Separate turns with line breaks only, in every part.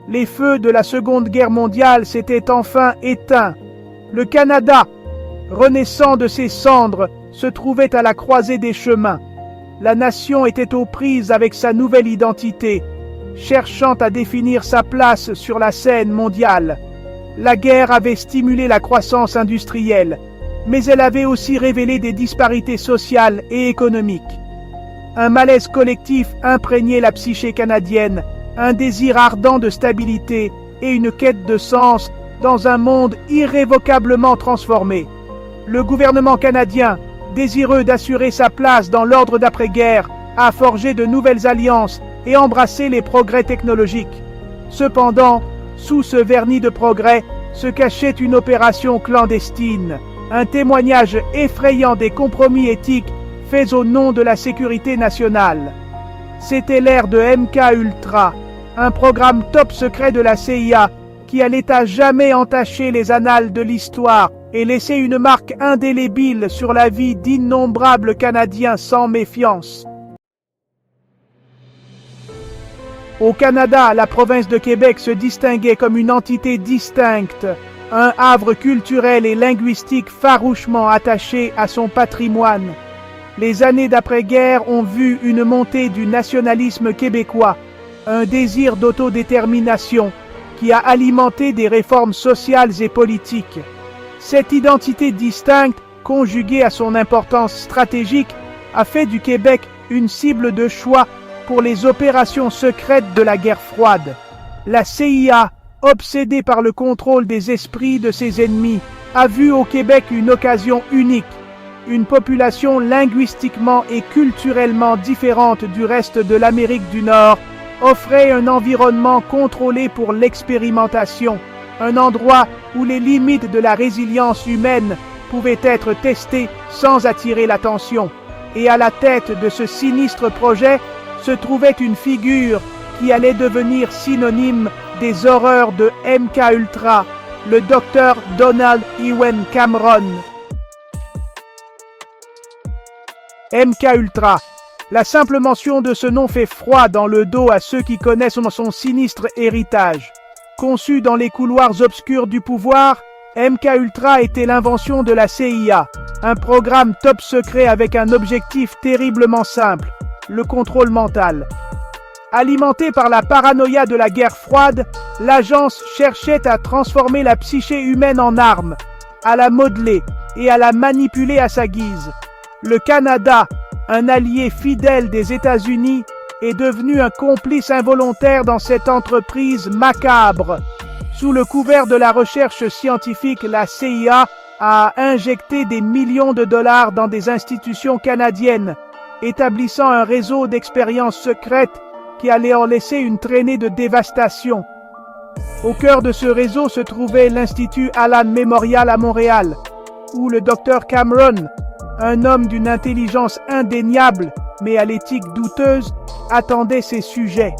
Les feux de la Seconde Guerre mondiale s'étaient enfin éteints. Le Canada, renaissant de ses cendres, se trouvait à la croisée des chemins. La nation était aux prises avec sa nouvelle identité, cherchant à définir sa place sur la scène mondiale. La guerre avait stimulé la croissance industrielle, mais elle avait aussi révélé des disparités sociales et économiques. Un malaise collectif imprégnait la psyché canadienne, un désir ardent de stabilité et une quête de sens dans un monde irrévocablement transformé. Le gouvernement canadien, désireux d'assurer sa place dans l'ordre d'après-guerre, a forgé de nouvelles alliances et embrassé les progrès technologiques. Cependant, sous ce vernis de progrès, se cachait une opération clandestine, un témoignage effrayant des compromis éthiques faits au nom de la sécurité nationale. C'était l'ère de MK-Ultra, un programme top secret de la CIA qui allait à jamais entacher les annales de l'histoire et laisser une marque indélébile sur la vie d'innombrables Canadiens sans méfiance. Au Canada, la province de Québec se distinguait comme une entité distincte, un havre culturel et linguistique farouchement attaché à son patrimoine. Les années d'après-guerre ont vu une montée du nationalisme québécois, un désir d'autodétermination qui a alimenté des réformes sociales et politiques. Cette identité distincte, conjuguée à son importance stratégique, a fait du Québec une cible de choix pour les opérations secrètes de la guerre froide. La CIA, obsédée par le contrôle des esprits de ses ennemis, a vu au Québec une occasion unique. Une population linguistiquement et culturellement différente du reste de l'Amérique du Nord offrait un environnement contrôlé pour l'expérimentation, un endroit où les limites de la résilience humaine pouvaient être testées sans attirer l'attention. Et à la tête de ce sinistre projet se trouvait une figure qui allait devenir synonyme des horreurs de MK-Ultra, le docteur Donald Ewen Cameron. MK-Ultra. La simple mention de ce nom fait froid dans le dos à ceux qui connaissent son sinistre héritage. Conçu dans les couloirs obscurs du pouvoir, MK-Ultra était l'invention de la CIA, un programme top secret avec un objectif terriblement simple, le contrôle mental. Alimenté par la paranoïa de la guerre froide, l'agence cherchait à transformer la psyché humaine en arme, à la modeler et à la manipuler à sa guise. Le Canada, un allié fidèle des États-Unis, est devenu un complice involontaire dans cette entreprise macabre. Sous le couvert de la recherche scientifique, la CIA a injecté des millions de dollars dans des institutions canadiennes, établissant un réseau d'expériences secrètes qui allait en laisser une traînée de dévastation. Au cœur de ce réseau se trouvait l'Institut Allan Memorial à Montréal, où le docteur Cameron, un homme d'une intelligence indéniable mais à l'éthique douteuse, attendait ses sujets.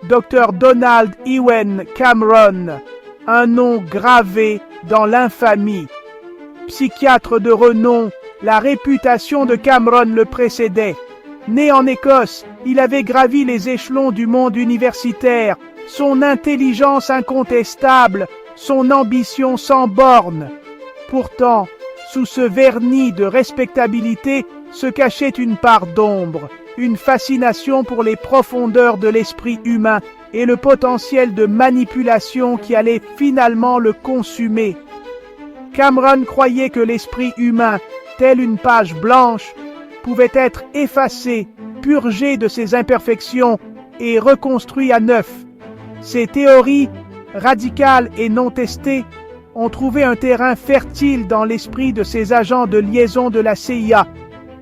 Dr Donald Ewen Cameron, un nom gravé dans l'infamie. Psychiatre de renom, la réputation de Cameron le précédait. Né en Écosse, il avait gravi les échelons du monde universitaire, son intelligence incontestable, son ambition sans bornes. Pourtant, sous ce vernis de respectabilité se cachait une part d'ombre, une fascination pour les profondeurs de l'esprit humain et le potentiel de manipulation qui allait finalement le consumer. Cameron croyait que l'esprit humain, tel une page blanche, pouvait être effacé, purgé de ses imperfections et reconstruit à neuf. Ces théories, radicales et non testées, ont trouvé un terrain fertile dans l'esprit de ces agents de liaison de la CIA,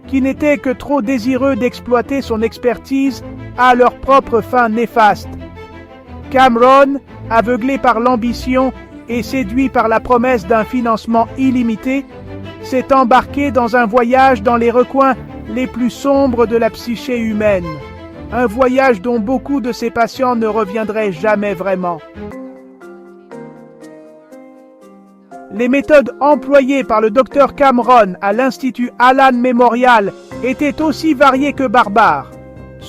qui n'étaient que trop désireux d'exploiter son expertise à leurs propres fins néfastes. Cameron, aveuglé par l'ambition et séduit par la promesse d'un financement illimité, s'est embarqué dans un voyage dans les recoins les plus sombres de la psyché humaine. Un voyage dont beaucoup de ses patients ne reviendraient jamais vraiment. Les méthodes employées par le docteur Cameron à l'Institut Allan Memorial étaient aussi variées que barbares.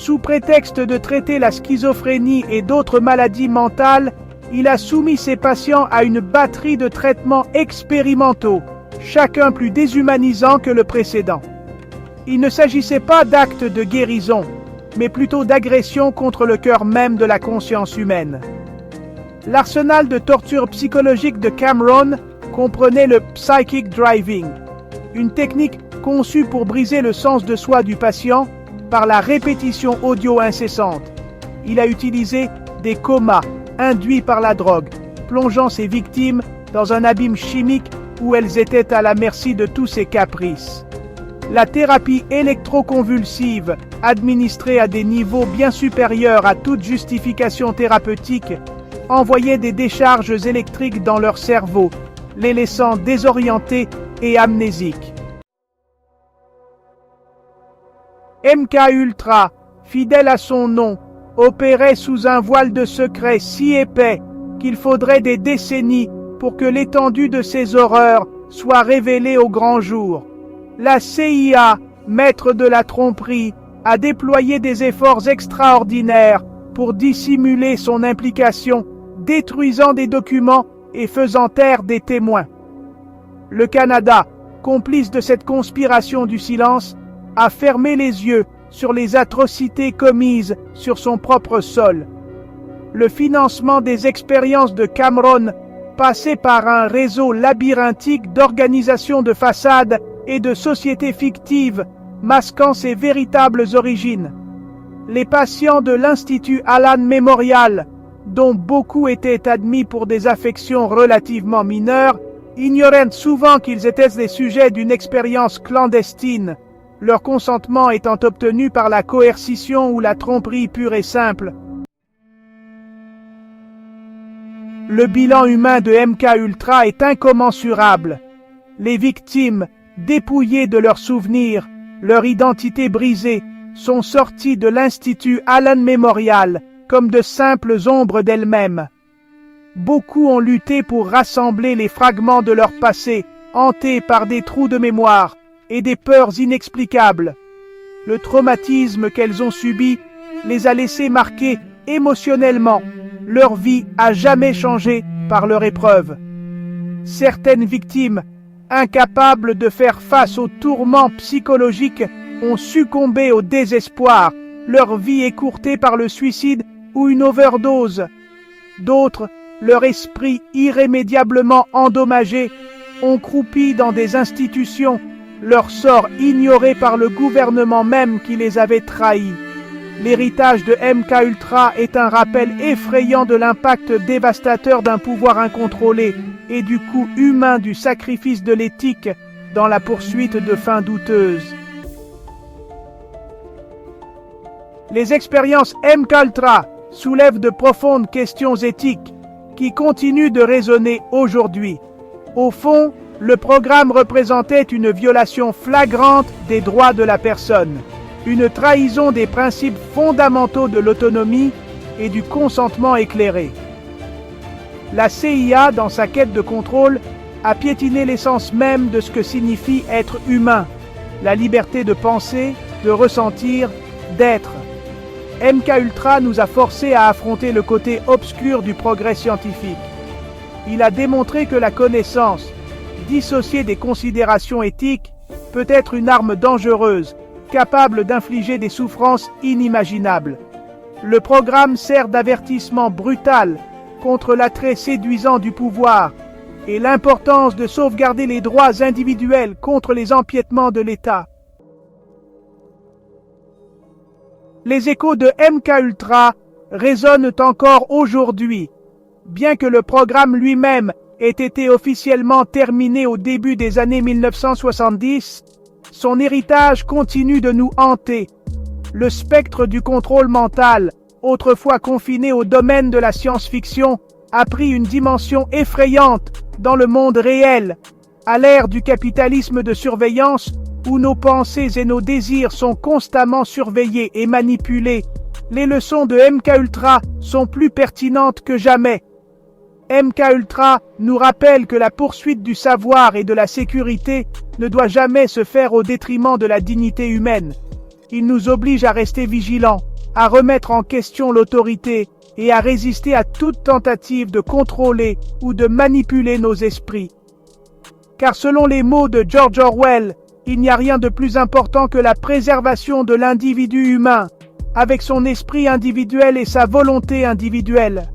Sous prétexte de traiter la schizophrénie et d'autres maladies mentales, il a soumis ses patients à une batterie de traitements expérimentaux, chacun plus déshumanisant que le précédent. Il ne s'agissait pas d'actes de guérison, mais plutôt d'agression contre le cœur même de la conscience humaine. L'arsenal de torture psychologique de Cameron comprenait le psychic driving, une technique conçue pour briser le sens de soi du patient par la répétition audio incessante. Il a utilisé des comas induits par la drogue, plongeant ses victimes dans un abîme chimique où elles étaient à la merci de tous ses caprices. La thérapie électroconvulsive, administrée à des niveaux bien supérieurs à toute justification thérapeutique, envoyait des décharges électriques dans leur cerveau, les laissant désorientés et amnésiques. MKUltra, fidèle à son nom, opérait sous un voile de secret si épais qu'il faudrait des décennies pour que l'étendue de ses horreurs soit révélée au grand jour. La CIA, maître de la tromperie, a déployé des efforts extraordinaires pour dissimuler son implication, détruisant des documents et faisant taire des témoins. Le Canada, complice de cette conspiration du silence, a fermé les yeux sur les atrocités commises sur son propre sol. Le financement des expériences de Cameron passait par un réseau labyrinthique d'organisations de façade et de sociétés fictives masquant ses véritables origines. Les patients de l'Institut Allen Memorial, dont beaucoup étaient admis pour des affections relativement mineures, ignoraient souvent qu'ils étaient les sujets d'une expérience clandestine, leur consentement étant obtenu par la coercition ou la tromperie pure et simple. Le bilan humain de MKUltra est incommensurable. Les victimes, dépouillées de leurs souvenirs, leur identité brisée, sont sorties de l'Institut Allen Memorial comme de simples ombres d'elles-mêmes. Beaucoup ont lutté pour rassembler les fragments de leur passé, hantés par des trous de mémoire et des peurs inexplicables. Le traumatisme qu'elles ont subi les a laissées marquées émotionnellement. Leur vie a jamais changé par leur épreuve. Certaines victimes, incapables de faire face aux tourments psychologiques, ont succombé au désespoir, leur vie écourtée par le suicide ou une overdose. D'autres, leur esprit irrémédiablement endommagé, ont croupi dans des institutions, leur sort ignoré par le gouvernement même qui les avait trahis. L'héritage de MKUltra est un rappel effrayant de l'impact dévastateur d'un pouvoir incontrôlé et du coût humain du sacrifice de l'éthique dans la poursuite de fins douteuses. Les expériences MKUltra soulèvent de profondes questions éthiques qui continuent de résonner aujourd'hui. Au fond, le programme représentait une violation flagrante des droits de la personne, une trahison des principes fondamentaux de l'autonomie et du consentement éclairé. La CIA, dans sa quête de contrôle, a piétiné l'essence même de ce que signifie être humain, la liberté de penser, de ressentir, d'être. MKUltra nous a forcés à affronter le côté obscur du progrès scientifique. Il a démontré que la connaissance, dissociée des considérations éthiques, peut être une arme dangereuse, capable d'infliger des souffrances inimaginables. Le programme sert d'avertissement brutal contre l'attrait séduisant du pouvoir et l'importance de sauvegarder les droits individuels contre les empiétements de l'État. Les échos de MKUltra résonnent encore aujourd'hui. Bien que le programme lui-même ait été officiellement terminé au début des années 1970, son héritage continue de nous hanter. Le spectre du contrôle mental, autrefois confiné au domaine de la science-fiction, a pris une dimension effrayante dans le monde réel, à l'ère du capitalisme de surveillance où nos pensées et nos désirs sont constamment surveillés et manipulés. Les leçons de MKUltra sont plus pertinentes que jamais. MKUltra nous rappelle que la poursuite du savoir et de la sécurité ne doit jamais se faire au détriment de la dignité humaine. Il nous oblige à rester vigilants, à remettre en question l'autorité et à résister à toute tentative de contrôler ou de manipuler nos esprits. Car selon les mots de George Orwell, il n'y a rien de plus important que la préservation de l'individu humain, avec son esprit individuel et sa volonté individuelle.